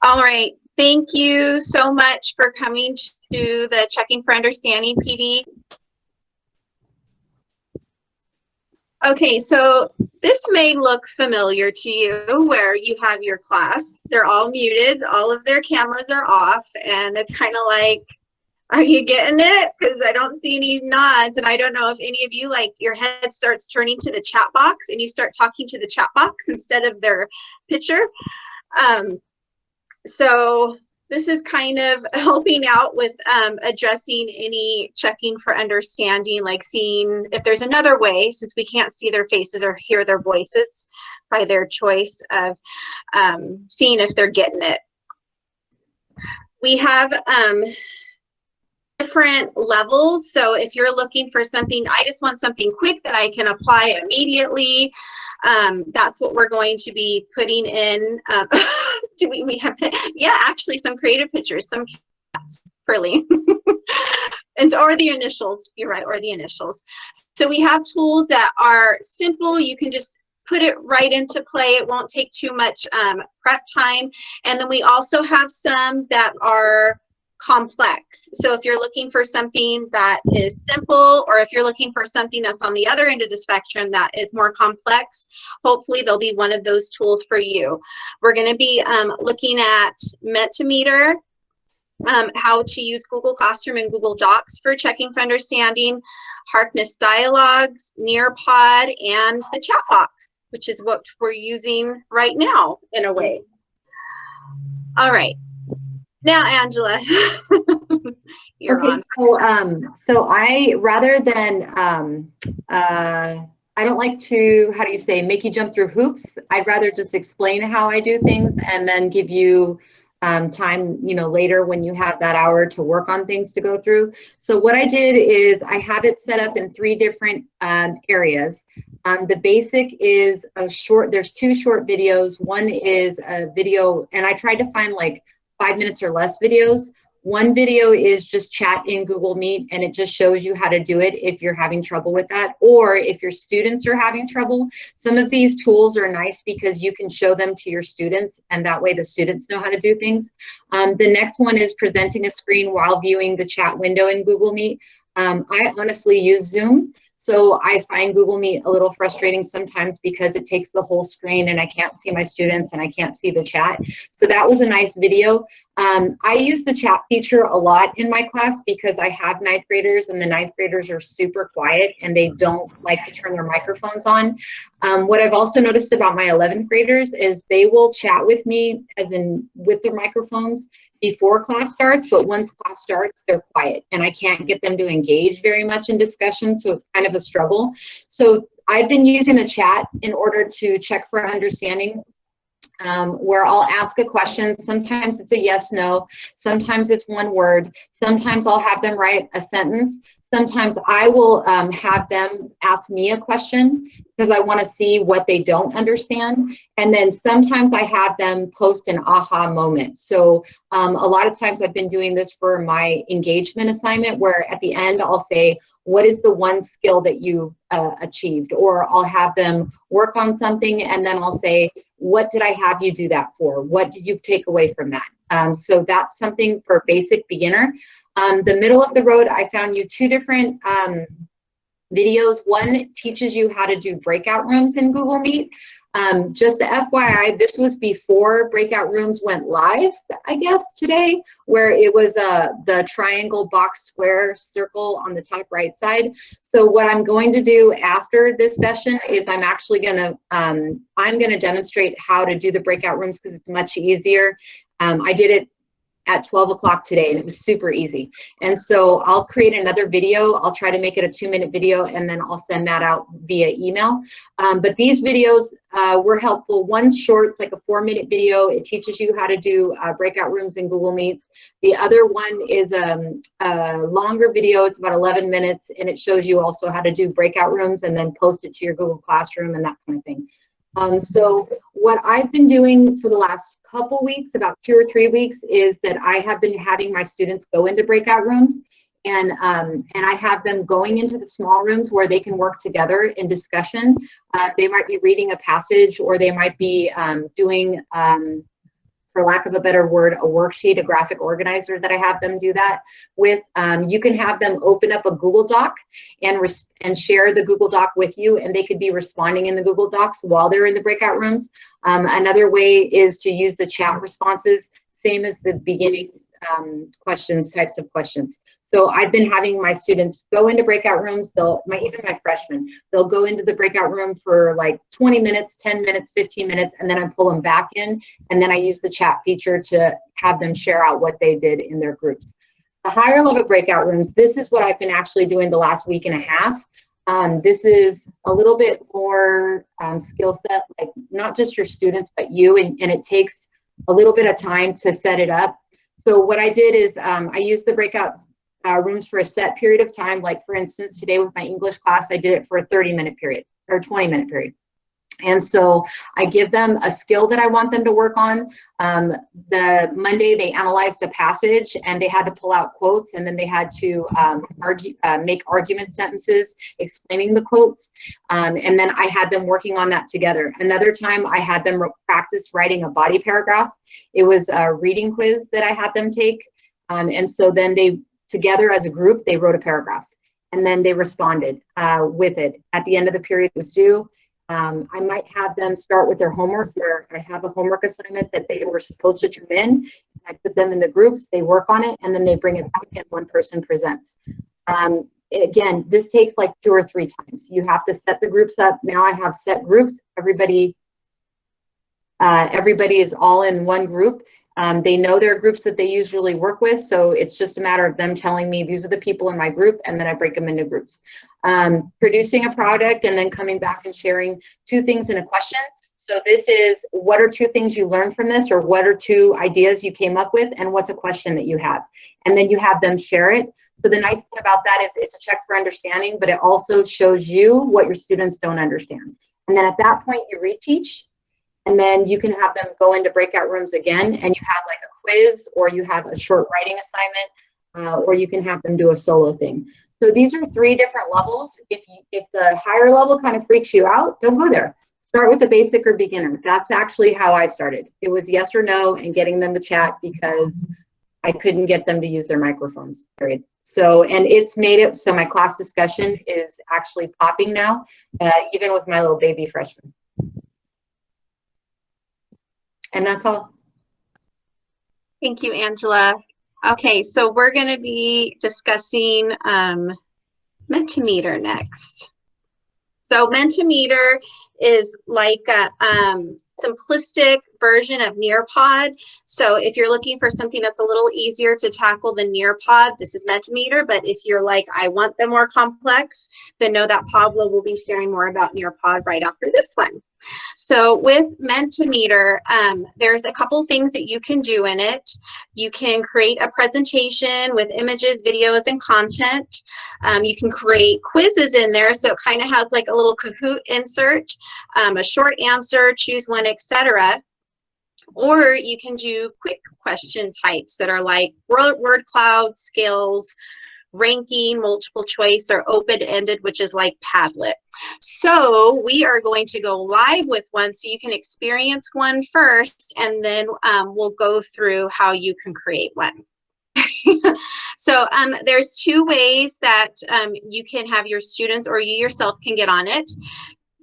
All right. Thank you so much for coming to the Checking for Understanding PD. Okay, so this may look familiar to you where you have your class. They're all muted. All of their cameras are off. And it's kind of like, are you getting it? Because I don't see any nods. And I don't know if any of you, like, your head starts turning to the chat box and you start talking to the chat box instead of their picture. So this is kind of helping out with addressing any checking for understanding, like seeing if there's another way, since we can't see their faces or hear their voices by their choice of seeing if they're getting it. We have different levels. So if you're looking for something, I just want something quick that I can apply immediately. That's what we're going to be putting in. Do we have, yeah, actually some creative pictures, some cats, really. And or the initials, you're right, or the initials. So we have tools that are simple. You can just put it right into play. It won't take too much prep time. And then we also have some that are complex. So if you're looking for something that is simple, or if you're looking for something that's on the other end of the spectrum that is more complex, hopefully there'll be one of those tools for you. We're going to be looking at Mentimeter, how to use Google Classroom and Google Docs for checking for understanding, Harkness Dialogues, Nearpod, and the chat box, which is what we're using right now in a way. All right. Now, Angela, you're okay, on. So I, rather than, I don't like to, how do you say, make you jump through hoops. I'd rather just explain how I do things and then give you time, later when you have that hour to work on things to go through. So what I did is I have it set up in 3 different areas. The basic is there's 2 short videos. One is a video, and I tried to find like 5 minutes or less videos. One video is just chat in Google Meet, and it just shows you how to do it if you're having trouble with that, or if your students are having trouble. Some of these tools are nice because you can show them to your students, and that way the students know how to do things. The next one is presenting a screen while viewing the chat window in Google Meet. I honestly use Zoom. So I find Google Meet a little frustrating sometimes because it takes the whole screen and I can't see my students and I can't see the chat. So that was a nice video. I use the chat feature a lot in my class because I have 9th graders, and the 9th graders are super quiet and they don't like to turn their microphones on. What I've also noticed about my 11th graders is they will chat with me, as in with their microphones, before class starts, but once class starts, they're quiet and I can't get them to engage very much in discussion, so it's kind of a struggle. So I've been using the chat in order to check for understanding, where I'll ask a question. Sometimes it's a yes, no, sometimes it's one word, sometimes I'll have them write a sentence. Sometimes I will have them ask me a question because I want to see what they don't understand. And then sometimes I have them post an aha moment. So a lot of times I've been doing this for my engagement assignment, where at the end I'll say, what is the one skill that you achieved? Or I'll have them work on something and then I'll say, what did I have you do that for? What did you take away from that? So that's something for basic beginner. The middle of the road, I found you 2 different videos. One teaches you how to do breakout rooms in Google Meet. Just the FYI, this was before breakout rooms went live, I guess, today, where it was the triangle, box, square, circle on the top right side. So what I'm going to do after this session is I'm actually going to demonstrate how to do the breakout rooms because it's much easier. I did it at 12 o'clock today and it was super easy. And so I'll create another video. I'll try to make it a 2-minute video and then I'll send that out via email. But these videos were helpful. One's short, it's like a 4-minute video. It teaches you how to do breakout rooms in Google Meets. The other one is a longer video. It's about 11 minutes and it shows you also how to do breakout rooms and then post it to your Google Classroom and that kind of thing. So what I've been doing for the last couple weeks, about 2 or 3 weeks, is that I have been having my students go into breakout rooms, and I have them going into the small rooms where they can work together in discussion. They might be reading a passage, or they might be doing for lack of a better word, a worksheet, a graphic organizer that I have them do that with. You can have them open up a Google Doc and share the Google Doc with you, and they could be responding in the Google Docs while they're in the breakout rooms. Another way is to use the chat responses, same as the beginning types of questions. So I've been having my students go into breakout rooms. Even my freshmen, they'll go into the breakout room for like 20 minutes, 10 minutes, 15 minutes, and then I pull them back in. And then I use the chat feature to have them share out what they did in their groups. The higher level breakout rooms, this is what I've been actually doing the last week and a half. This is a little bit more skill set, like not just your students, but you, and it takes a little bit of time to set it up. So what I did is I used the breakout rooms for a set period of time. Like for instance, today with my English class, I did it for a 30-minute period or 20-minute period. And so I give them a skill that I want them to work on. The Monday they analyzed a passage and they had to pull out quotes, and then they had to make argument sentences explaining the quotes. And then I had them working on that together. Another time I had them practice writing a body paragraph. It was a reading quiz that I had them take. And so then they, together as a group, they wrote a paragraph and then they responded with it. At the end of the period was due. I might have them start with their homework, where I have a homework assignment that they were supposed to turn in. I put them in the groups, they work on it, and then they bring it back and one person presents. Again, this takes like 2 or 3 times. You have to set the groups up. Now I have set groups. Everybody is all in one group. They know their groups that they usually work with, so it's just a matter of them telling me these are the people in my group, and then I break them into groups. Producing a product and then coming back and sharing 2 things in a question. So this is, what are 2 things you learned from this, or what are 2 ideas you came up with, and what's a question that you have? And then you have them share it. So the nice thing about that is it's a check for understanding, but it also shows you what your students don't understand. And then at that point you reteach. And then you can have them go into breakout rooms again, and you have like a quiz, or you have a short writing assignment, or you can have them do a solo thing. So these are 3 different levels. If the higher level kind of freaks you out, don't go there. Start with the basic or beginner. That's actually how I started. It was yes or no and getting them to chat, because I couldn't get them to use their microphones, period. So, and it's made it so my class discussion is actually popping now, even with my little baby freshman. And that's all. Thank you, Angela. Okay, so we're going to be discussing Mentimeter next. So Mentimeter is like a simplistic version of Nearpod. So if you're looking for something that's a little easier to tackle than Nearpod, this is Mentimeter. But if you're like, I want them more complex, then know that Pablo will be sharing more about Nearpod right after this one. So with Mentimeter, there's a couple things that you can do in it. You can create a presentation with images, videos, and content. You can create quizzes in there, so it kind of has like a little Kahoot insert, a short answer, choose one, etc. Or you can do quick question types that are like word cloud, skills, ranking, multiple choice, or open-ended, which is like Padlet. So we are going to go live with one so you can experience one first, and then we'll go through how you can create one. So there's 2 ways that you can have your students, or you yourself can get on it.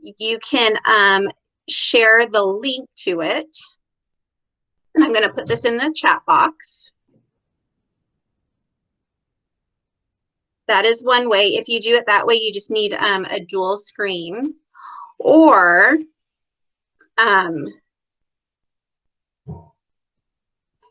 You can share the link to it. And I'm going to put this in the chat box. That is one way. If you do it that way, you just need a dual screen. Or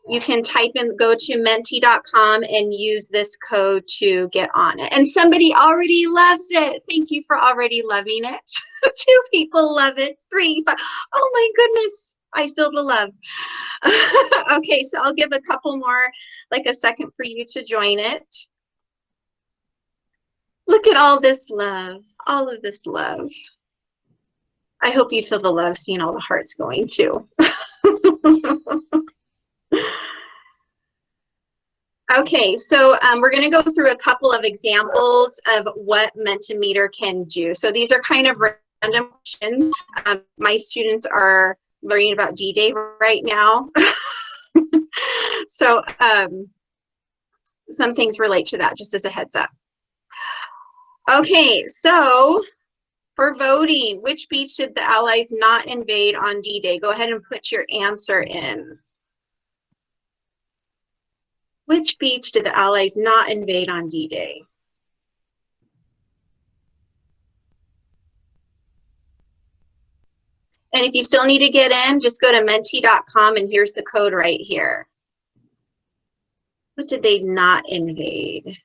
you can type in, go to menti.com and use this code to get on it. And somebody already loves it. Thank you for already loving it. 2 people love it. 3, 5. Oh my goodness. I feel the love. Okay, so I'll give a couple more, like a second for you to join it. Look at all this love, all of this love. I hope you feel the love, seeing all the hearts going too. Okay, so we're going to go through a couple of examples of what Mentimeter can do. So these are kind of random questions. My students are learning about D-Day right now. So some things relate to that, just as a heads up. Okay, so for voting, which beach did the Allies not invade on D-Day? Go ahead and put your answer in. Which beach did the Allies not invade on D-Day? And if you still need to get in, just go to menti.com and here's the code right here. What did they not invade?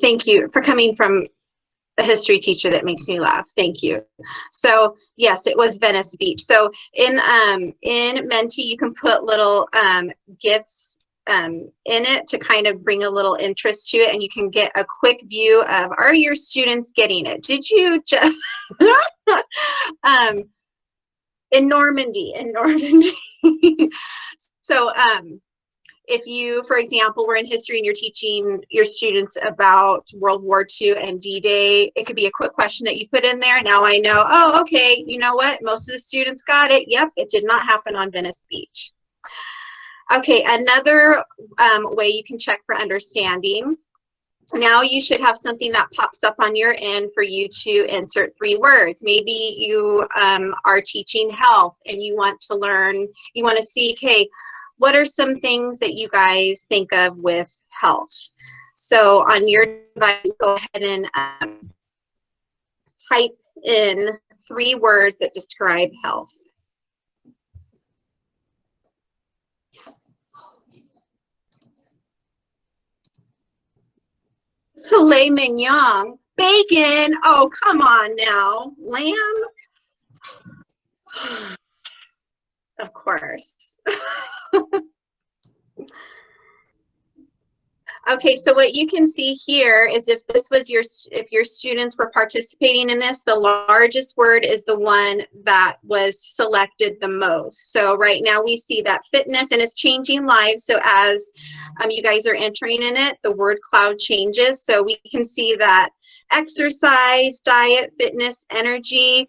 Thank you for coming from a history teacher that makes me laugh. Thank you. So yes, it was Venice Beach. So in Menti, you can put little gifts in it to kind of bring a little interest to it, and you can get a quick view of, are your students getting it? Did you just in Normandy. So if you, for example, were in history and you're teaching your students about World War II and D-Day, it could be a quick question that you put in there. Now I know, oh, okay, you know what? Most of the students got it. Yep, it did not happen on Venice Beach. Okay, another way you can check for understanding. Now you should have something that pops up on your end for you to insert 3 words. Maybe you are teaching health and you want to learn, you want to see, okay, what are some things that you guys think of with health? So on your device, go ahead and type in 3 words that describe health. Filet mignon, bacon. Oh, come on now. Lamb? Of course. Okay, so what you can see here is if this was if your students were participating in this, the largest word is the one that was selected the most. So right now we see that fitness, and it's changing lives. So as you guys are entering in it, the word cloud changes. So we can see that exercise, diet, fitness, energy,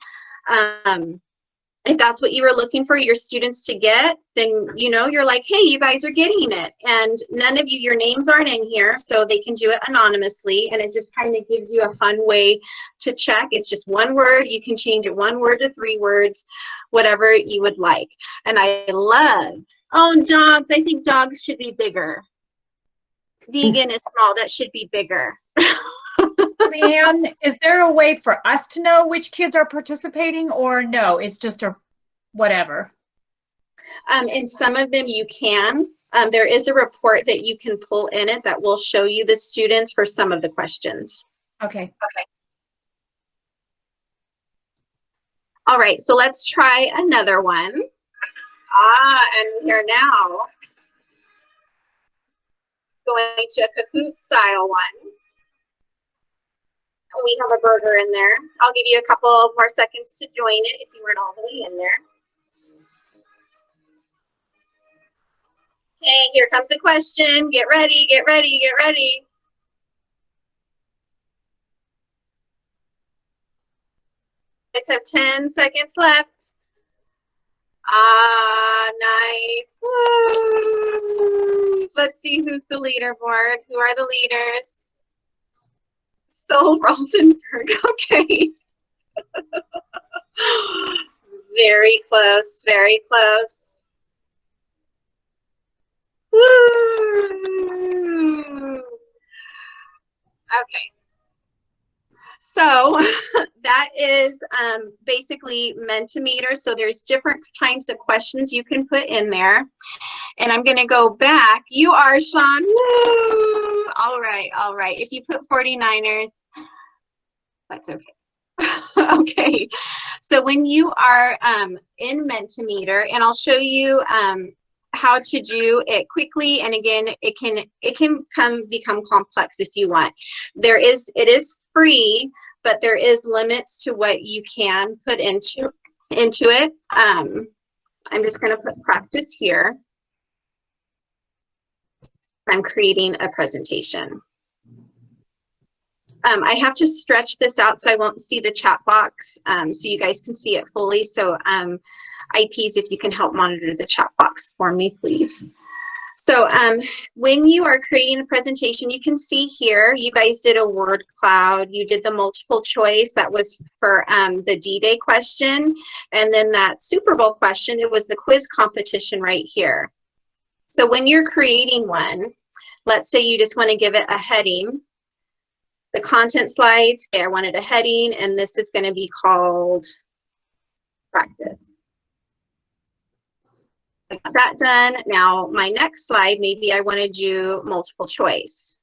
if that's what you were looking for your students to get, then you know, you're like, hey, you guys are getting it. And none of you, your names aren't in here, so they can do it anonymously, and it just kind of gives you a fun way to check. It's just 1 word. You can change it 1 word to 3 words, whatever you would like. And I love, oh, dogs. I think dogs should be bigger. Vegan is small. That should be bigger. Leann, is there a way for us to know which kids are participating, or no, it's just a whatever? In some of them you can. There is a report that you can pull in it that will show you the students for some of the questions. Okay. Okay. All right, so let's try another one. And we are now going to a Kahoot style one. We have a burger in there. I'll give you a couple more seconds to join it if you weren't all the way in there. Okay, here comes the question. Get ready, get ready, get ready. You guys have 10 seconds left. Nice. Woo. Let's see who's the leaderboard. Who are the leaders? Sol Rosenberg. Okay. Very close, very close. Woo. Okay. So that is basically Mentimeter. So there's different types of questions you can put in there. And I'm going to go back. You are, Sean. Woo! All right, all right. If you put 49ers, that's okay. Okay. So when you are in Mentimeter, and I'll show you how to do it quickly, and again, it can become complex if you want. It is free, but there is limits to what you can put into it. I'm just going to put practice here. I'm creating a presentation. I have to stretch this out so I won't see the chat box, so you guys can see it fully. So IPs, if you can help monitor the chat box for me, please. So when you are creating a presentation, you can see here, you guys did a word cloud. You did the multiple choice. That was for the D-Day question. And then that Super Bowl question, it was the quiz competition right here. So when you're creating one, let's say you just want to give it a heading. The content slides, okay, I wanted a heading, and this is going to be called practice. I got that done. Now my next slide, maybe I want to do multiple choice.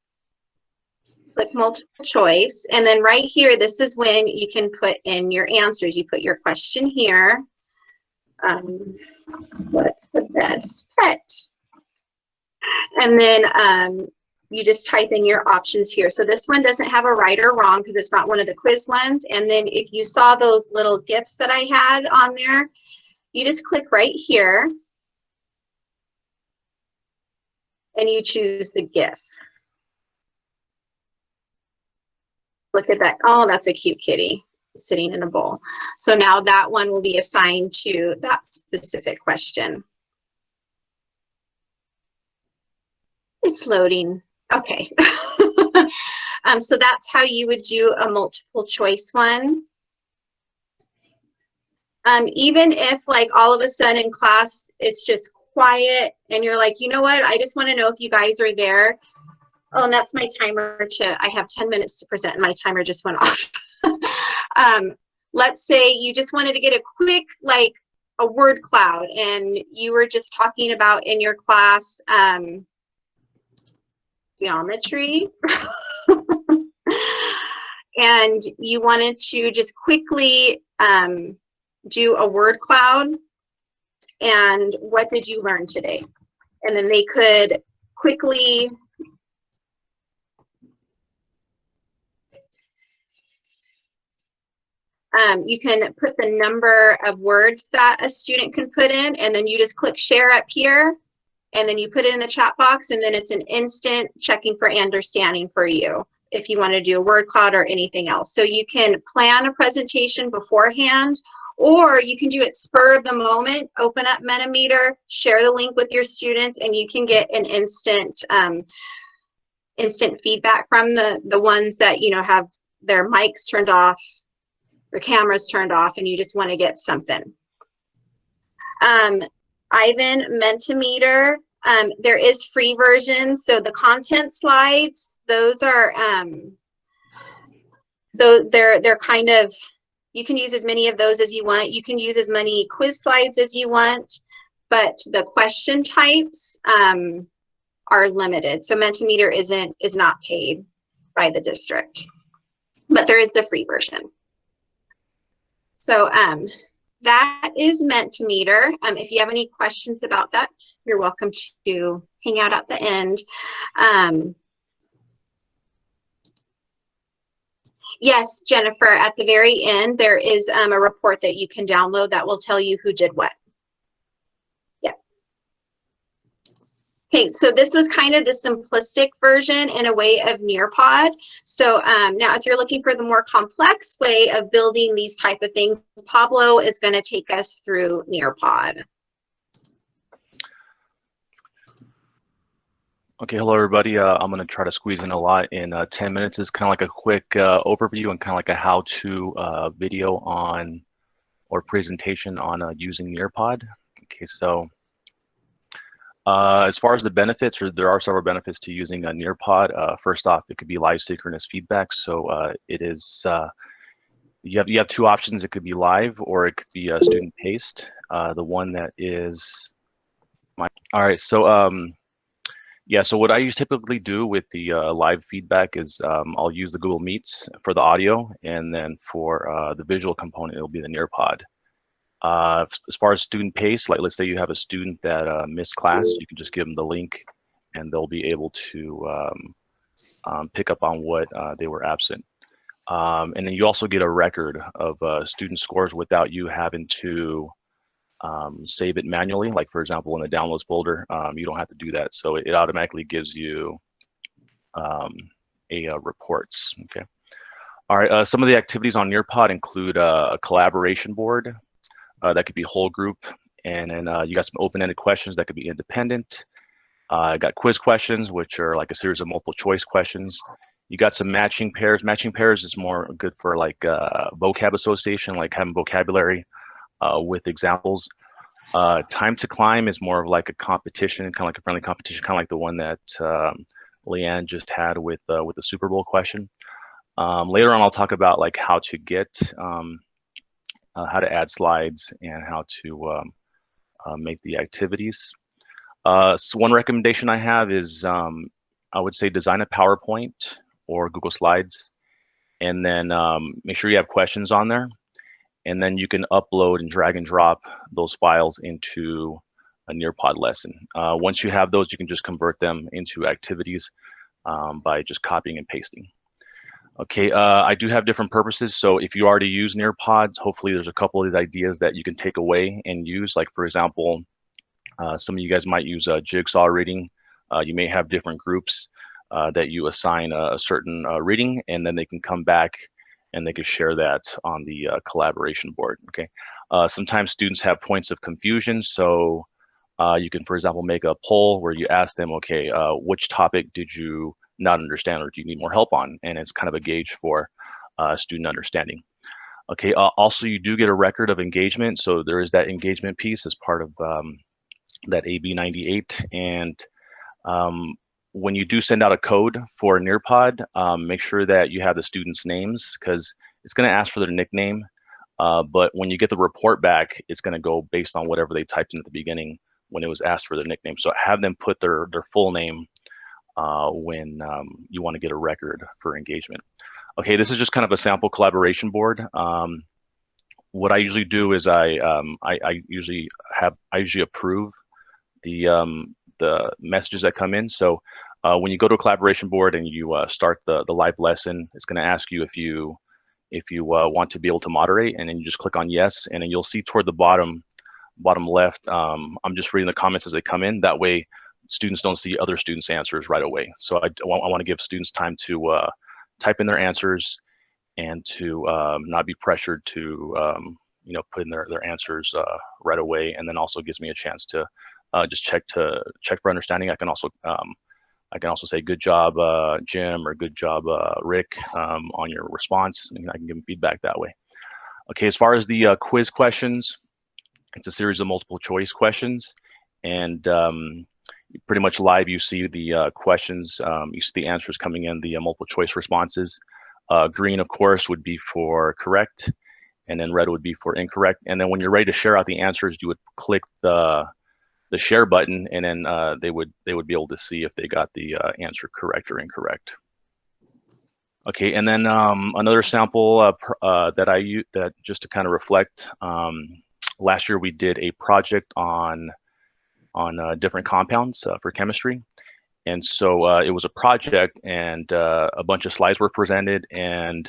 Click multiple choice, and then right here, this is when you can put in your answers. You put your question here. What's the best pet? And then you just type in your options here. So this one doesn't have a right or wrong because it's not one of the quiz ones. And then if you saw those little GIFs that I had on there, you just click right here and you choose the GIF. Look at that. Oh, that's a cute kitty sitting in a bowl. So now that one will be assigned to that specific question. It's loading. Okay. So that's how you would do a multiple choice one. Even if like all of a sudden in class it's just quiet and you're like, you know what, I just want to know if you guys are there. Oh, and that's my timer I have 10 minutes to present and my timer just went off. Let's say you just wanted to get a quick, like a word cloud and you were just talking about in your class, geometry. And you wanted to just quickly do a word cloud and what did you learn today? And then they could quickly you can put the number of words that a student can put in, and then you just click share up here, and then you put it in the chat box, and then it's an instant checking for understanding for you if you want to do a word cloud or anything else. So you can plan a presentation beforehand, or you can do it spur of the moment, open up Mentimeter, share the link with your students, and you can get an instant instant feedback from the ones that, you know, have their mics turned off, their cameras turned off, and you just want to get something. Ivan, Mentimeter, there is free versions. So the content slides, those are, they're kind of, you can use as many of those as you want. You can use as many quiz slides as you want, but the question types are limited. So Mentimeter is not paid by the district, but there is the free version. So that is Mentimeter. If you have any questions about that, you're welcome to hang out at the end. Yes, Jennifer, at the very end, there is a report that you can download that will tell you who did what. Yeah. Okay, so this was kind of the simplistic version in a way of Nearpod. So now if you're looking for the more complex way of building these type of things, Pablo is going to take us through Nearpod. Okay, hello everybody. I'm going to try to squeeze in a lot in 10 minutes. It's kind of like a quick overview and kind of like a how-to video on or presentation on using Nearpod. Okay, so as far as the benefits, there are several benefits to using a Nearpod. First off, it could be live synchronous feedback. So it is you have two options. It could be live or it could be student paced. The one that is all right. So yeah, so what I typically do with the live feedback is I'll use the Google Meets for the audio, and then for the visual component, it'll be the Nearpod. As far as student pace, like let's say you have a student that missed class, you can just give them the link, and they'll be able to pick up on what they were absent. And then you also get a record of student scores without you having to save it manually. Like for example, in the downloads folder, you don't have to do that. So it automatically gives you reports, okay? All right, some of the activities on Nearpod include a collaboration board that could be whole group, and then you got some open-ended questions that could be independent. I got quiz questions, which are like a series of multiple choice questions. You got some matching pairs. Matching pairs is more good for like vocab association, like having vocabulary with examples. Time to climb is more of like a competition, kind of like a friendly competition, kind of like the one that Leann just had with the Super Bowl question. Later on, I'll talk about like how to get, how to add slides and how to make the activities. So one recommendation I have is I would say design a PowerPoint or Google Slides, and then make sure you have questions on there. And then you can upload and drag and drop those files into a Nearpod lesson. Once you have those, you can just convert them into activities by just copying and pasting. Okay, I do have different purposes. So if you already use Nearpod, hopefully there's a couple of these ideas that you can take away and use. Like for example, some of you guys might use jigsaw reading. You may have different groups that you assign a certain reading, and then they can come back and they can share that on the collaboration board. Okay. Sometimes students have points of confusion, so you can, for example, make a poll where you ask them, okay, which topic did you not understand or do you need more help on? And it's kind of a gauge for student understanding. Okay. Also, you do get a record of engagement, so there is that engagement piece as part of that AB 98, and when you do send out a code for Nearpod, make sure that you have the students' names, because it's going to ask for their nickname. But when you get the report back, it's going to go based on whatever they typed in at the beginning when it was asked for their nickname. So have them put their full name when you want to get a record for engagement. Okay, this is just kind of a sample collaboration board. What I usually do is I usually approve the messages that come in. So when you go to a collaboration board and you start the live lesson, it's going to ask you if you want to be able to moderate, and then you just click on yes, and then you'll see toward the bottom left, I'm just reading the comments as they come in. That way students don't see other students' answers right away. So I want to give students time to type in their answers and to not be pressured to put in their answers right away, and then also gives me a chance to just check for understanding. I can also say good job Jim, or good job Rick on your response, and I can give them feedback that way. Okay, as far as the quiz questions, it's a series of multiple choice questions, and pretty much live you see the questions, you see the answers coming in, the multiple choice responses. Green, of course, would be for correct, and then red would be for incorrect. And then when you're ready to share out the answers, you would click the share button, and then they would be able to see if they got the answer correct or incorrect. Okay, and then another sample that I use, that just to kind of reflect, last year we did a project on different compounds for chemistry. And so it was a project, and a bunch of slides were presented, and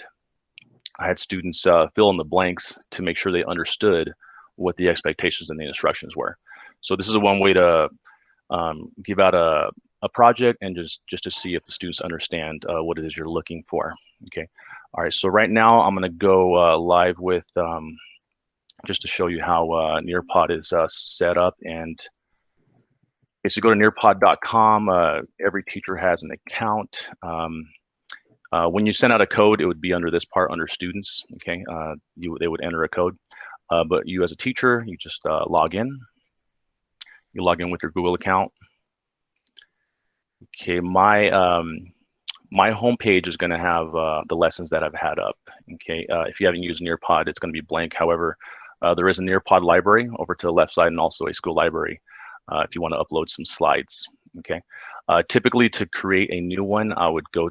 I had students fill in the blanks to make sure they understood what the expectations and the instructions were. So this is one way to give out a project and just to see if the students understand what it is you're looking for. Okay. All right. So right now I'm going to go live with just to show you how Nearpod is set up. And so go to nearpod.com. Every teacher has an account. When you send out a code, it would be under this part, under students. Okay. They would enter a code, but you as a teacher, you just log in. You log in with your Google account. Okay, my homepage is going to have the lessons that I've had up. Okay, if you haven't used Nearpod, it's going to be blank. However, there is a Nearpod library over to the left side, and also a school library if you want to upload some slides. Okay, typically to create a new one, I would go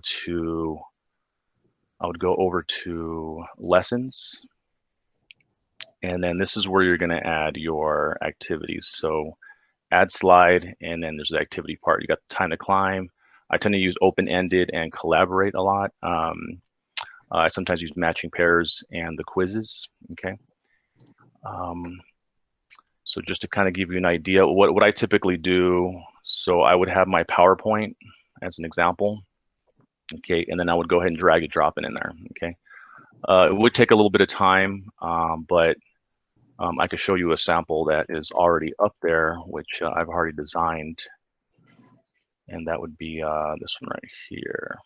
over to lessons, and then this is where you're going to add your activities. So add slide, and then there's the activity part. You got the time to climb. I tend to use open-ended and collaborate a lot. I sometimes use matching pairs and the quizzes. Okay. So just to kind of give you an idea, what I typically do, so I would have my PowerPoint as an example. Okay, and then I would go ahead and drag and drop it in there. Okay. It would take a little bit of time, but I could show you a sample that is already up there, which I've already designed. And that would be this one right here.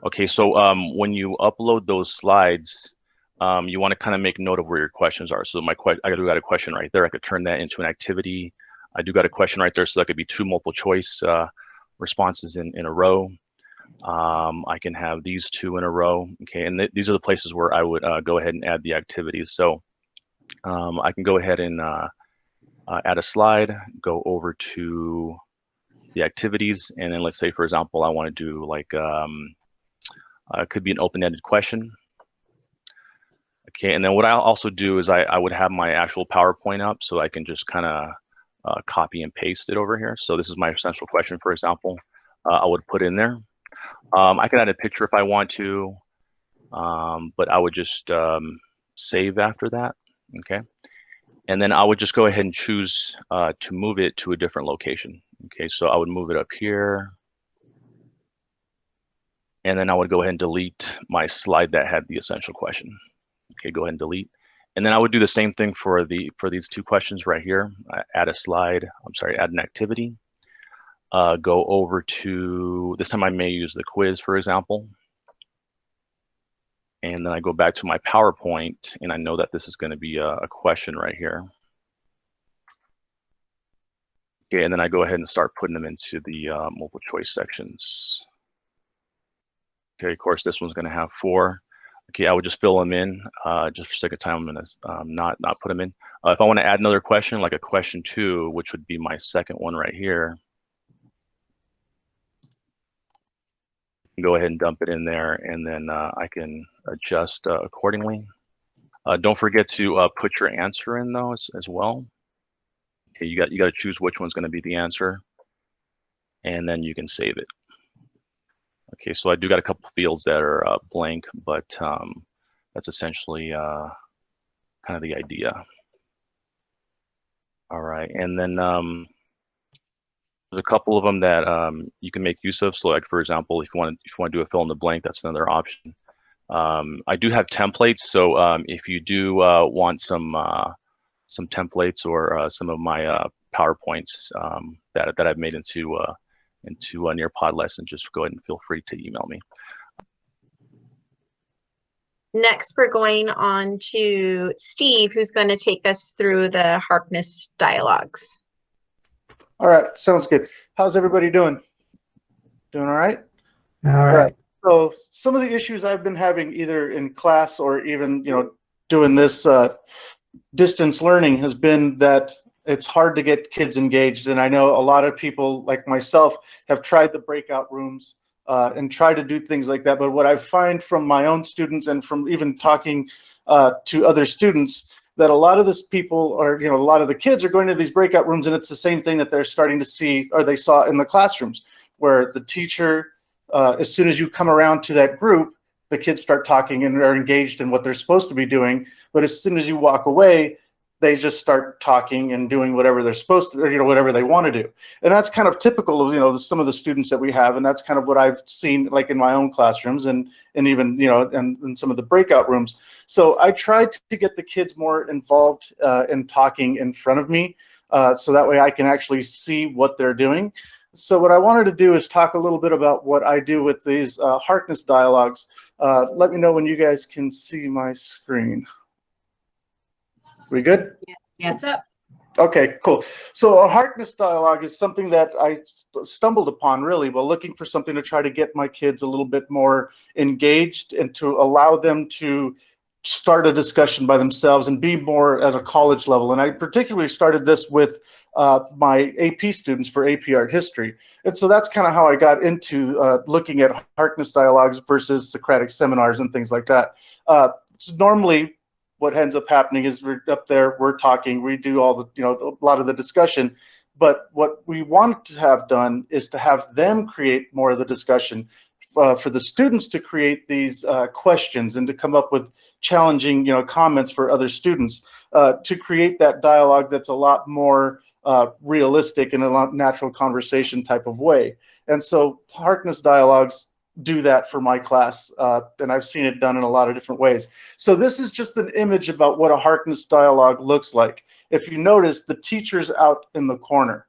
Okay, so when you upload those slides, you want to kind of make note of where your questions are. So I do got a question right there. I could turn that into an activity. I do got a question right there, so that could be 2 multiple choice responses in a row. I can have these 2 in a row. Okay, and these are the places where I would go ahead and add the activities. So I can go ahead and add a slide, go over to the activities, and then let's say, for example, I want to do like it could be an open-ended question. Okay, and then what I'll also do is I would have my actual PowerPoint up, so I can just kind of copy and paste it over here. So this is my essential question, for example. I would put in there. I can add a picture if I want to, but I would just save after that. Okay, and then I would just go ahead and choose to move it to a different location. Okay, so I would move it up here, and then I would go ahead and delete my slide that had the essential question. Okay, go ahead and delete. And then I would do the same thing for these 2 questions right here. Add a slide, add an activity. Go over to, this time I may use the quiz, for example. And then I go back to my PowerPoint, and I know that this is going to be a question right here. Okay, and then I go ahead and start putting them into the multiple choice sections. Okay, of course, this one's going to have 4. Okay, I would just fill them in. Just for sake of time, I'm going to not put them in. If I want to add another question, like a question 2, which would be my second one right here, go ahead and dump it in there, and then I can adjust accordingly. Don't forget to put your answer in those as well. Okay, you got to choose which one's going to be the answer, and then you can save it. Okay, so I do got a couple fields that are blank, but that's essentially kind of the idea. All right, and then there's a couple of them that you can make use of. So, like for example, if you want to do a fill in the blank, that's another option. I do have templates, so if you do want some templates or some of my PowerPoints that I've made into a Nearpod lesson, just go ahead and feel free to email me. Next, we're going on to Steve, who's going to take us through the Harkness Dialogues. All right, sounds good. How's everybody doing? Doing all right? All right. So some of the issues I've been having either in class or even, doing this distance learning has been that it's hard to get kids engaged. And I know a lot of people like myself have tried the breakout rooms and try to do things like that. But what I find from my own students and from even talking to other students, that a lot of this people are, a lot of the kids are going to these breakout rooms, and it's the same thing that they're starting to see, or they saw in the classrooms, where the teacher, as soon as you come around to that group, the kids start talking and are engaged in what they're supposed to be doing. But as soon as you walk away, they just start talking and doing whatever they're supposed to, or, whatever they want to do. And that's kind of typical of, some of the students that we have. And that's kind of what I've seen, like in my own classrooms and even, and some of the breakout rooms. So I tried to get the kids more involved in talking in front of me, so that way I can actually see what they're doing. So what I wanted to do is talk a little bit about what I do with these Harkness Dialogues. Let me know when you guys can see my screen. We good? Yeah. What's up? Okay, cool. So a Harkness Dialogue is something that I stumbled upon really while looking for something to try to get my kids a little bit more engaged and to allow them to start a discussion by themselves and be more at a college level. And I particularly started this with my AP students for AP Art History. And so that's kind of how I got into looking at Harkness Dialogues versus Socratic seminars and things like that. So normally, what ends up happening is we're up there, we're talking, we do all the, a lot of the discussion. But what we want to have done is to have them create more of the discussion, for the students to create these questions and to come up with challenging, comments for other students, to create that dialogue that's a lot more realistic and a lot natural conversation type of way. And so Harkness Dialogues do that for my class, and I've seen it done in a lot of different ways. So this is just an image about what a Harkness dialogue looks like. If you notice, the teacher's out in the corner,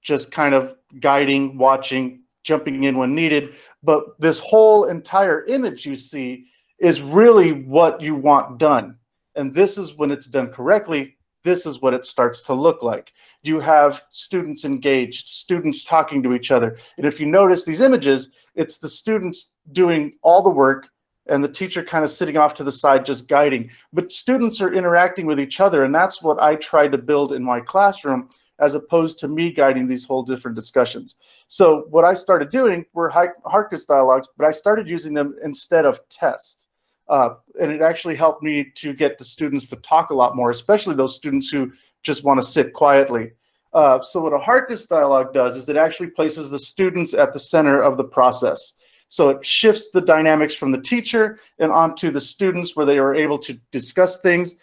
just kind of guiding, watching, jumping in when needed. But this whole entire image you see is really what you want done. And this is when it's done correctly, this is what it starts to look like. You have students engaged, students talking to each other. And if you notice these images, it's the students doing all the work and the teacher kind of sitting off to the side just guiding. But students are interacting with each other, and that's what I tried to build in my classroom, as opposed to me guiding these whole different discussions. So what I started doing were Harkness dialogues, but I started using them instead of tests. And it actually helped me to get the students to talk a lot more, especially those students who just want to sit quietly. So what a Harkness dialogue does is it actually places the students at the center of the process. So it shifts the dynamics from the teacher and onto the students, where they are able to discuss things,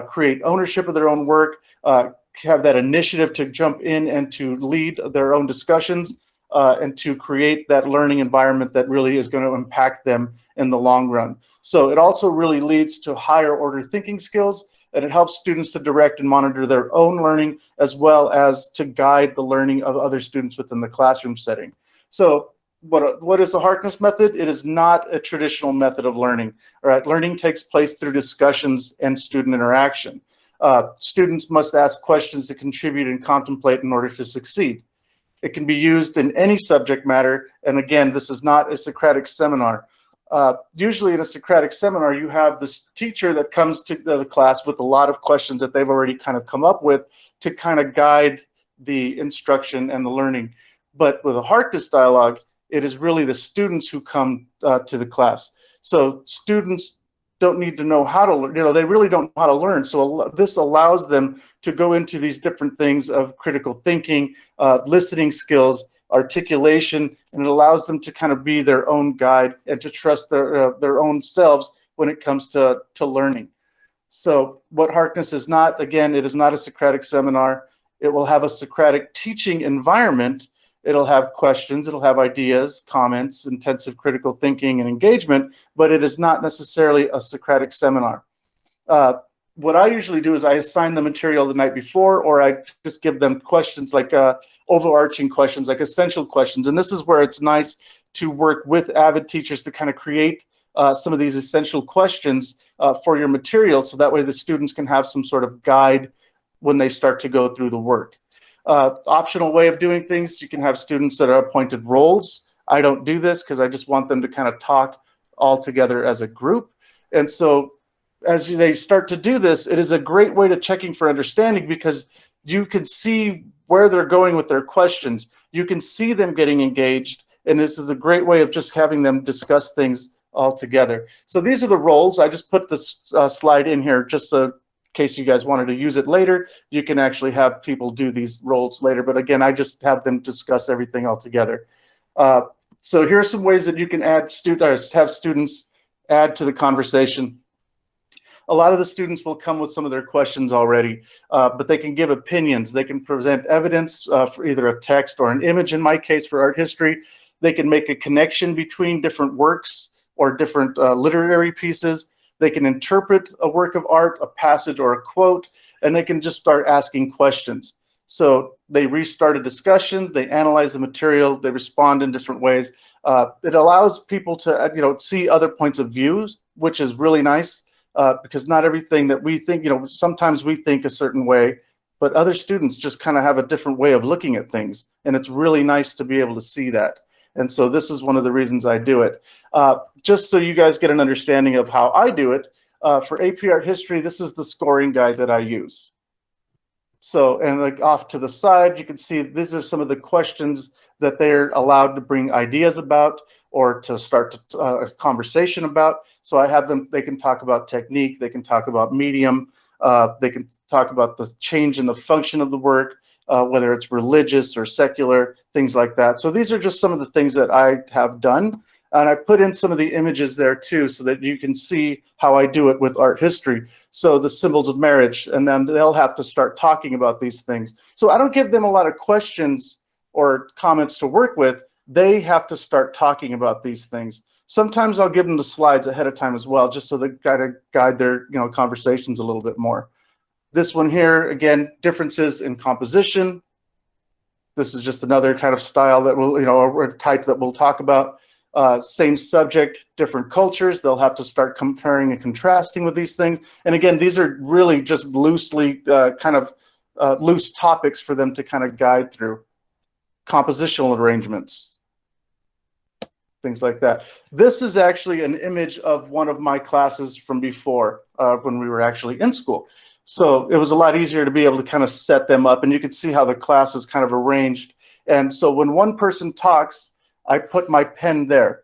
create ownership of their own work, have that initiative to jump in and to lead their own discussions, and to create that learning environment that really is going to impact them in the long run. So it also really leads to higher order thinking skills, and it helps students to direct and monitor their own learning, as well as to guide the learning of other students within the classroom setting. So what is the Harkness method? It is not a traditional method of learning. All right, learning takes place through discussions and student interaction. Students must ask questions to contribute and contemplate in order to succeed. It can be used in any subject matter, and again, this is not a Socratic seminar. Usually in a Socratic seminar, you have this teacher that comes to the class with a lot of questions that they've already kind of come up with to kind of guide the instruction and the learning. But with a Harkness dialogue, it is really the students who come to the class. So students don't need to know how to learn, they really don't know how to learn. So this allows them to go into these different things of critical thinking, listening skills, articulation, and it allows them to kind of be their own guide and to trust their own selves when it comes to learning. So what Harkness is not, again, it is not a Socratic seminar. It will have a Socratic teaching environment. It'll have questions, it'll have ideas, comments, intensive critical thinking and engagement, but it is not necessarily a Socratic seminar. What I usually do is I assign the material the night before, or I just give them questions like overarching questions, like essential questions. And this is where it's nice to work with avid teachers to kind of create some of these essential questions for your material, so that way the students can have some sort of guide when they start to go through the work. Optional way of doing things, you can have students that are appointed roles. I don't do this because I just want them to kind of talk all together as a group. And so as they start to do this, it is a great way to checking for understanding, because you can see where they're going with their questions. You can see them getting engaged, and this is a great way of just having them discuss things all together. So these are the roles. I just put this slide in here just so in case you guys wanted to use it later, you can actually have people do these roles later. But again, I just have them discuss everything all together. So here are some ways that you can add have students add to the conversation. A lot of the students will come with some of their questions already, but they can give opinions. They can present evidence for either a text or an image, in my case for art history. They can make a connection between different works or different literary pieces. They can interpret a work of art, a passage or a quote, and they can just start asking questions. So they restart a discussion, they analyze the material, they respond in different ways. It allows people to see other points of views, which is really nice, because not everything that we think, sometimes we think a certain way, but other students just kind of have a different way of looking at things. And it's really nice to be able to see that. And so this is one of the reasons I do it. Just so you guys get an understanding of how I do it, for AP Art History, this is the scoring guide that I use. So, and like off to the side, you can see these are some of the questions that they're allowed to bring ideas about or to start a conversation about. So I have them, they can talk about technique, they can talk about medium, they can talk about the change in the function of the work, whether it's religious or secular, things like that. So these are just some of the things that I have done. And I put in some of the images there too, so that you can see how I do it with art history. So the symbols of marriage, and then they'll have to start talking about these things. So I don't give them a lot of questions or comments to work with. they have to start talking about these things. Sometimes I'll give them the slides ahead of time as well, just so they guide their conversations a little bit more. This one here, again, differences in composition. This is just another kind of style that we'll, or type that we'll talk about. Same subject, different cultures. They'll have to start comparing and contrasting with these things. And again, these are really just loosely loose topics for them to kind of guide through. Compositional arrangements, things like that. This is actually an image of one of my classes from before, when we were actually in school. So it was a lot easier to be able to kind of set them up, and you could see how the class is kind of arranged. And so when one person talks, I put my pen there.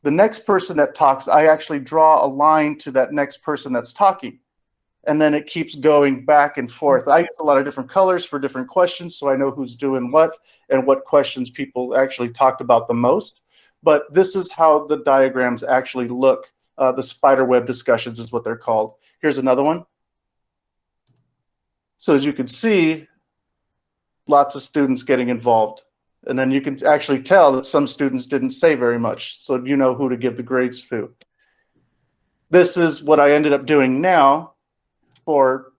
The next person that talks, I actually draw a line to that next person that's talking. And then it keeps going back and forth. I use a lot of different colors for different questions, so I know who's doing what and what questions people actually talked about the most. But this is how the diagrams actually look. The spider web discussions is what they're called. Here's another one. So as you can see, lots of students getting involved. And then you can actually tell that some students didn't say very much, so you know who to give the grades to. This is what I ended up doing now for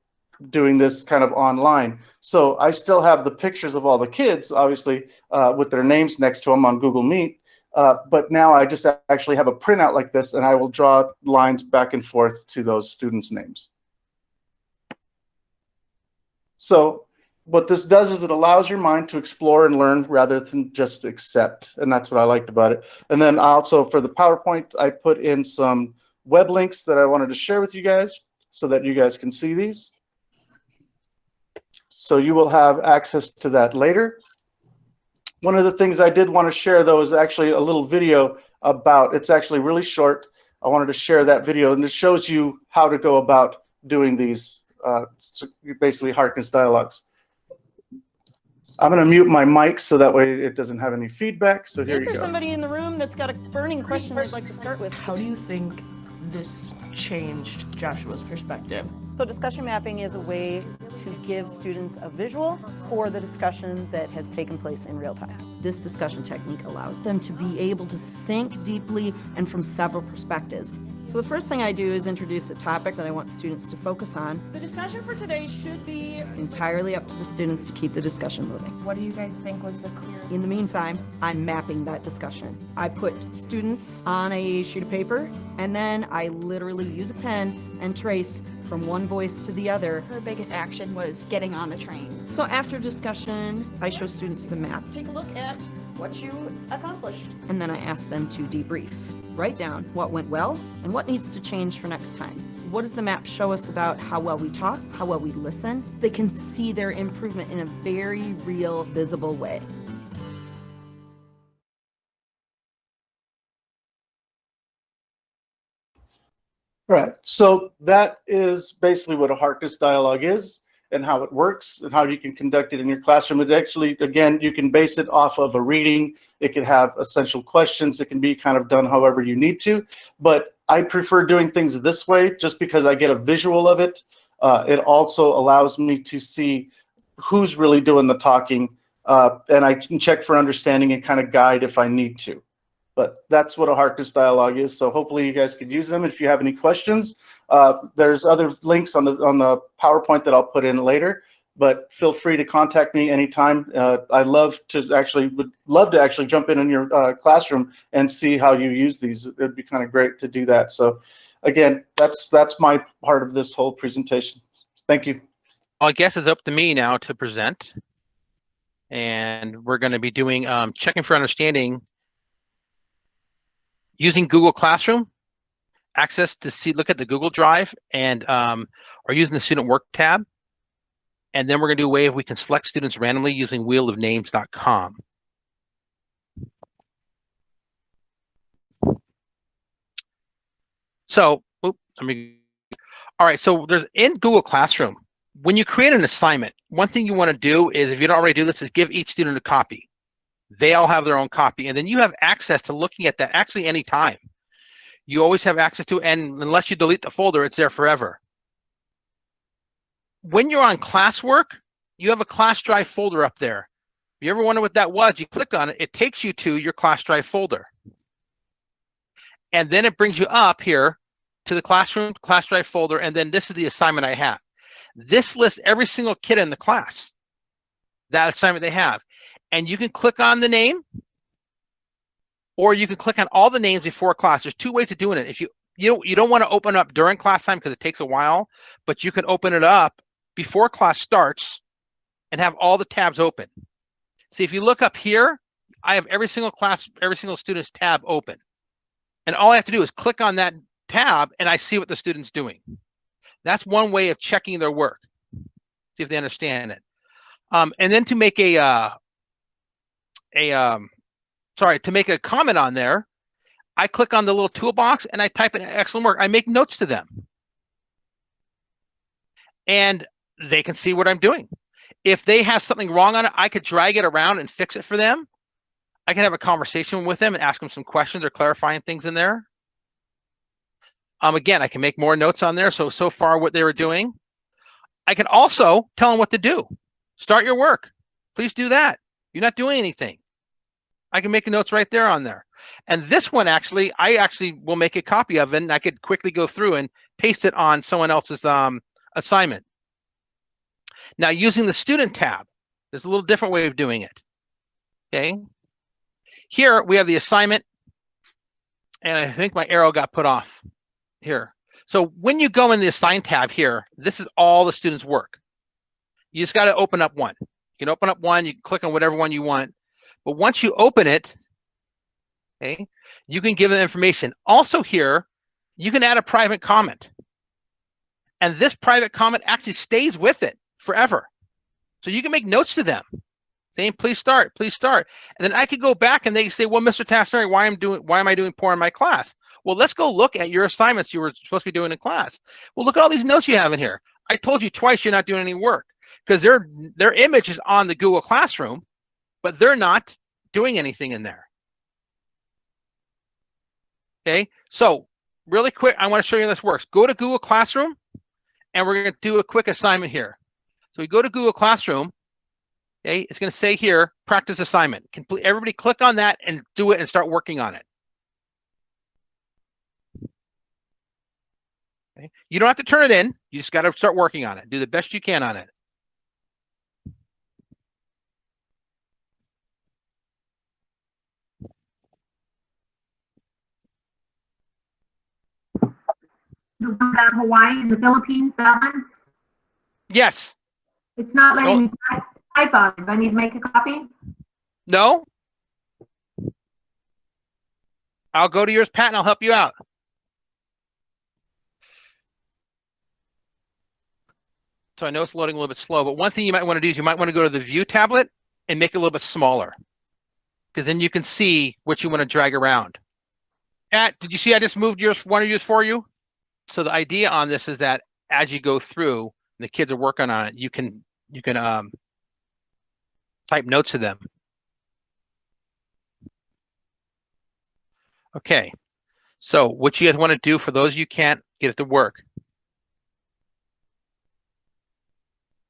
doing this kind of online. So I still have the pictures of all the kids, obviously, with their names next to them on Google Meet. But now I just actually have a printout like this, and I will draw lines back and forth to those students' names. So what this does is it allows your mind to explore and learn rather than just accept. And that's what I liked about it. And then also for the PowerPoint, I put in some web links that I wanted to share with you guys so that you guys can see these. So you will have access to that later. One of the things I did want to share, though, is actually a little video about, it's actually really short. I wanted to share that video, and it shows you how to go about doing these, basically Harkness Dialogues. I'm going to mute my mic so that way it doesn't have any feedback. So here you go. Is there somebody in the room that's got a burning question they'd like to start with? How do you think this changed Joshua's perspective? So discussion mapping is a way to give students a visual for the discussion that has taken place in real time. This discussion technique allows them to be able to think deeply and from several perspectives. So the first thing I do is introduce a topic that I want students to focus on. The discussion for today should be... It's entirely up to the students to keep the discussion moving. What do you guys think was the clear... In the meantime, I'm mapping that discussion. I put students on a sheet of paper, and then I literally use a pen and trace from one voice to the other. Her biggest action was getting on the train. So after discussion, I show students the map. Take a look at what you accomplished. And then I ask them to debrief. Write down what went well and what needs to change for next time. What does the map show us about how well we talk, how well we listen? They can see their improvement in a very real, visible way. Right. So that is basically what a Harkness dialogue is and how it works and how you can conduct it in your classroom. It actually, again, you can base it off of a reading. It can have essential questions. It can be kind of done however you need to. But I prefer doing things this way just because I get a visual of it. It also allows me to see who's really doing the talking, and I can check for understanding and kind of guide if I need to. But that's what a Harkness dialogue is. So hopefully you guys could use them. If you have any questions, there's other links on the PowerPoint that I'll put in later. But feel free to contact me anytime. I would love to actually jump in your classroom and see how you use these. It'd be kind of great to do that. So again, that's my part of this whole presentation. Thank you. I guess it's up to me now to present. And we're going to be doing checking for understanding using Google Classroom, access to look at the Google Drive, and or using the Student Work tab. And then we're going to do a way we can select students randomly using wheelofnames.com. So, all right, so there's in Google Classroom, when you create an assignment, one thing you want to do is, if you don't already do this, is give each student a copy. They all have their own copy, and then you have access to looking at that actually anytime. You always have access to it, and unless you delete the folder, it's there forever. When you're on classwork, you have a class drive folder up there. you ever wonder what that was, you click on it, it takes you to your class drive folder. And then it brings you up here to the classroom, class drive folder, and then this is the assignment I have. This lists every single kid in the class, that assignment they have. And you can click on the name, or you can click on all the names before class. There's two ways of doing it. If you don't want to open up during class time because it takes a while, but you can open it up before class starts and have all the tabs open. See, if you look up here, I have every single class, every single student's tab open. And all I have to do is click on that tab and I see what the student's doing. That's one way of checking their work. See if they understand it. And then to make to make a comment on there, I click on the little toolbox and I type in excellent work. I make notes to them. And they can see what I'm doing. If they have something wrong on it, I could drag it around and fix it for them. I can have a conversation with them and ask them some questions or clarifying things in there. Again, I can make more notes on there. So far what they were doing. I can also tell them what to do. Start your work. Please do that. You're not doing anything. I can make notes right there on there. And this one, actually, I actually will make a copy of it, and I could quickly go through and paste it on someone else's assignment. Now, using the student tab, there's a little different way of doing it. Okay. Here we have the assignment, and I think my arrow got put off here. So when you go in the assign tab here, this is all the students' work. You just got to open up one. You can open up one, you can click on whatever one you want. But once you open it, okay, you can give them information. Also here, you can add a private comment. And this private comment actually stays with it forever. So you can make notes to them saying, please start, please start. And then I could go back and they say, well, Mr. Tasnari, why am I doing poor in my class? Well, let's go look at your assignments you were supposed to be doing in class. Well, look at all these notes you have in here. I told you twice you're not doing any work because their image is on the Google Classroom, but they're not doing anything in there. Okay, so really quick, I want to show you how this works. Go to Google Classroom, and we're going to do a quick assignment here. So we go to Google Classroom. Okay, it's going to say here, practice assignment. Everybody click on that and do it and start working on it. Okay. You don't have to turn it in. You just got to start working on it. Do the best you can on it. The one about Hawaii and the Philippines, that one? Yes. It's not letting me type on it. Do I need to make a copy? No. I'll go to yours, Pat, and I'll help you out. So I know it's loading a little bit slow, but one thing you might want to do is you might want to go to the view tablet and make it a little bit smaller, because then you can see what you want to drag around. Pat, did you see I just moved one of yours for you? So the idea on this is that as you go through and the kids are working on it, you can type notes to them. Okay, so what you guys want to do for those you can't get it to work,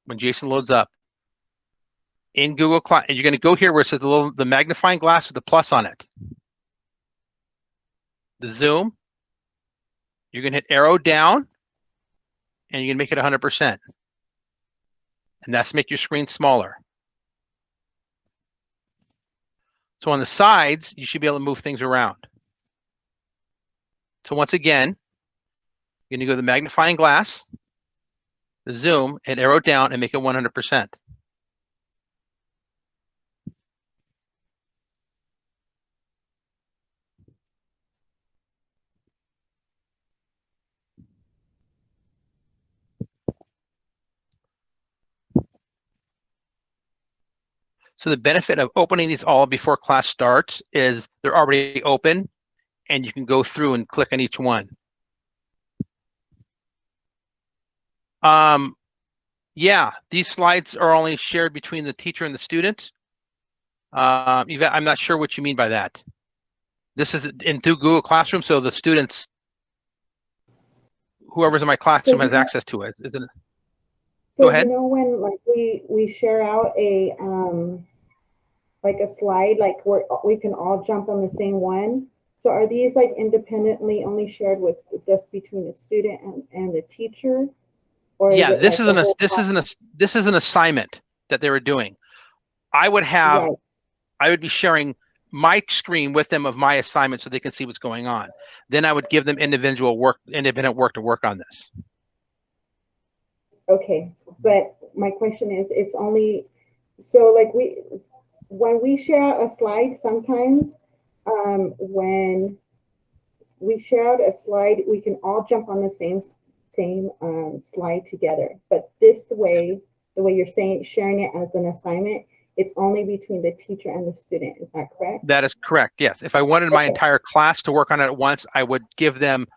when Jason loads up in Google Class, you're going to go here where it says the magnifying glass with the plus on it. The zoom, you're going to hit arrow down and you're going to make it 100%. And that's to make your screen smaller. So on the sides, you should be able to move things around. So once again, you're going to go to the magnifying glass, the zoom, and arrow down and make it 100%. So the benefit of opening these all before class starts is they're already open and you can go through and click on each one. Yeah, these slides are only shared between the teacher and the student. Yvette, I'm not sure what you mean by that. This is through Google Classroom, so the students, whoever's in my classroom has access to it. So go ahead. You know when like we share out a like a slide, like where we can all jump on the same one. So are these like independently only shared with just between the student and the teacher? Or Yeah, is it this like this is an assignment that they were doing. I would have, right. I would be sharing my screen with them of my assignment so they can see what's going on. Then I would give them independent work to work on this. Okay, but my question is, it's only, so like when we share a slide, sometimes when we share out a slide, we can all jump on the same slide together. But this way, the way you're saying, sharing it as an assignment, it's only between the teacher and the student. Is that correct? That is correct. Yes. If I wanted my entire class to work on it at once, I would give them,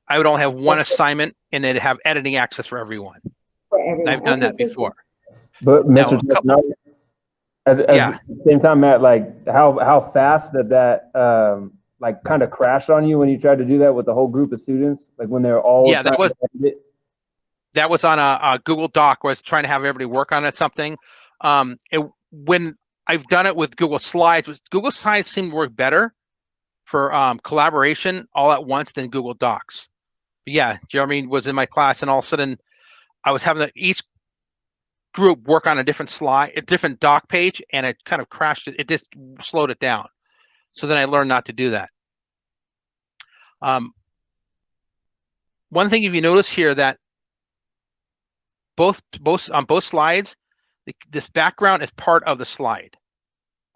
I would only have one assignment and they'd have editing access for everyone. For everyone. I've done that before. But Mr. At the same time, Matt, like how fast that like kind of crashed on you when you tried to do that with the whole group of students, like when they're all that was on a Google Doc where I was trying to have everybody work on it, something. When I've done it with Google Slides seemed to work better for collaboration all at once than Google Docs. But yeah, Jeremy was in my class and all of a sudden I was having each group work on a different slide, a different doc page, and it kind of crashed it. It just slowed it down. So then I learned not to do that. One thing, if you notice here, that on both slides, this background is part of the slide.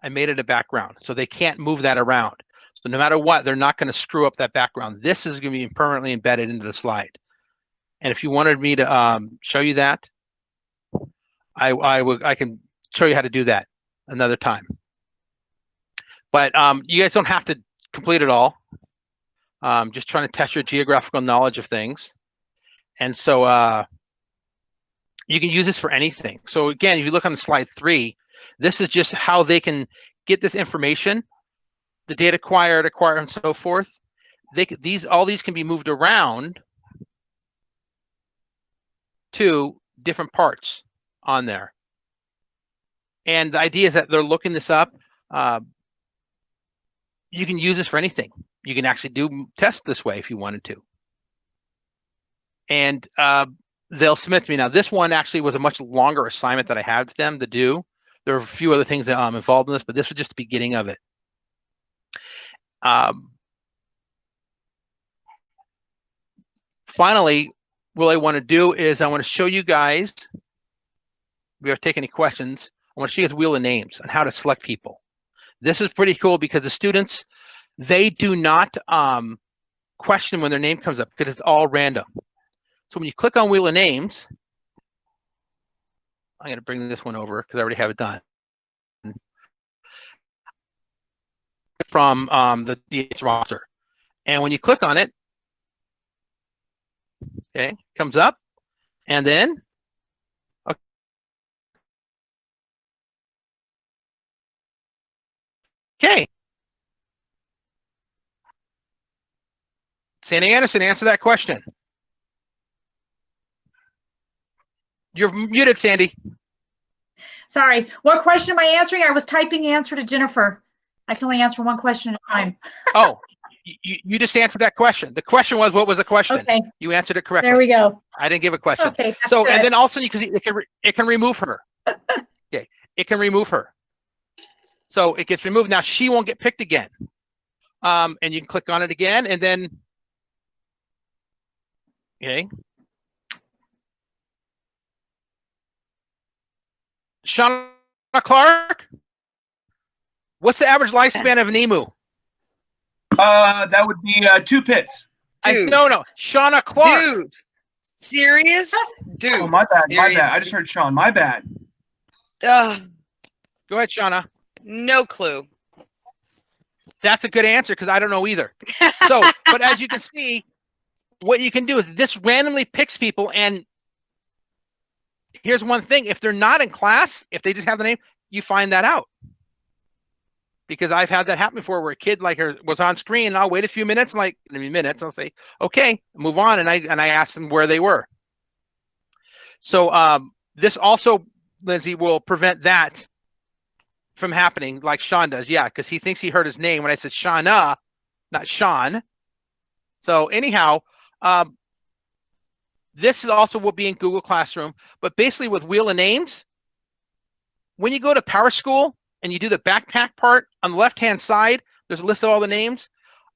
I made it a background, so they can't move that around. So no matter what, they're not going to screw up that background. This is going to be permanently embedded into the slide. And if you wanted me to show you that, I can show you how to do that another time. But you guys don't have to complete it all. Just trying to test your geographical knowledge of things. And so you can use this for anything. So again, if you look on slide 3, this is just how they can get this information, the data acquired, and so forth. All these can be moved around to different parts on there. And the idea is that they're looking this up. You can use this for anything. You can actually do tests this way if you wanted to. And they'll submit to me. Now, this one actually was a much longer assignment that I had with them to do. There are a few other things that involved in this, but this was just the beginning of it. Finally, what I want to do is I want to show you guys, we are taking any questions. I want to show you guys wheel of names and how to select people. This is pretty cool because the students, they do not question when their name comes up because it's all random. So when you click on wheel of names, I'm going to bring this one over because I already have it done. From the roster. And when you click on it, okay, comes up, and then okay. Sandy Anderson, answer that question. You're muted, Sandy. Sorry, what question am I answering? I was typing the answer to Jennifer. I can only answer one question at a time. Oh, you just answered that question. The question was, what was the question? Okay. You answered it correctly. There we go. I didn't give a question. Okay, so, good. and then also because it can remove her. Okay, it can remove her. So it gets removed. Now she won't get picked again. And you can click on it again, and then, okay. Shauna Clark, what's the average lifespan of an emu? That would be 2 pits. No, Shauna Clark. Dude, serious? Dude, oh, my bad, seriously? my bad. I just heard Sean. My bad. Go ahead, Shauna. No clue. That's a good answer because I don't know either. So, but as you can see, what you can do is this randomly picks people, and here's one thing: if they're not in class, if they just have the name, you find that out. Because I've had that happen before, where a kid like her was on screen, and I'll wait a few minutes, like I'll say, okay, move on, and I ask them where they were. So this also, Lindsay, will prevent that from happening like Sean does. Yeah, because he thinks he heard his name when I said Shauna, not Sean. So anyhow, this is also will be in Google Classroom, but basically with Wheel of Names, when you go to Power School and you do the backpack part, on the left-hand side, there's a list of all the names.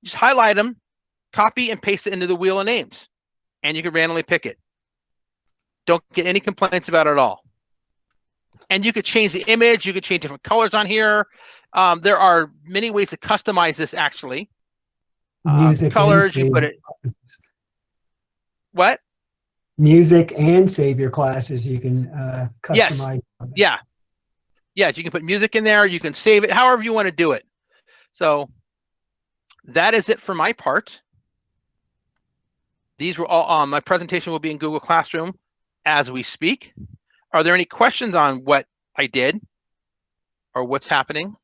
Just highlight them, copy and paste it into the Wheel of Names, and you can randomly pick it. Don't get any complaints about it at all. And you could change the image, you could change different colors on here. There are many ways to customize this actually. Music colors, you put it. What? Music and save your classes. You can customize. Yes. Yes, you can put music in there. You can save it however you want to do it. So that is it for my part. These were all my presentation will be in Google Classroom as we speak. Are there any questions on what I did or what's happening?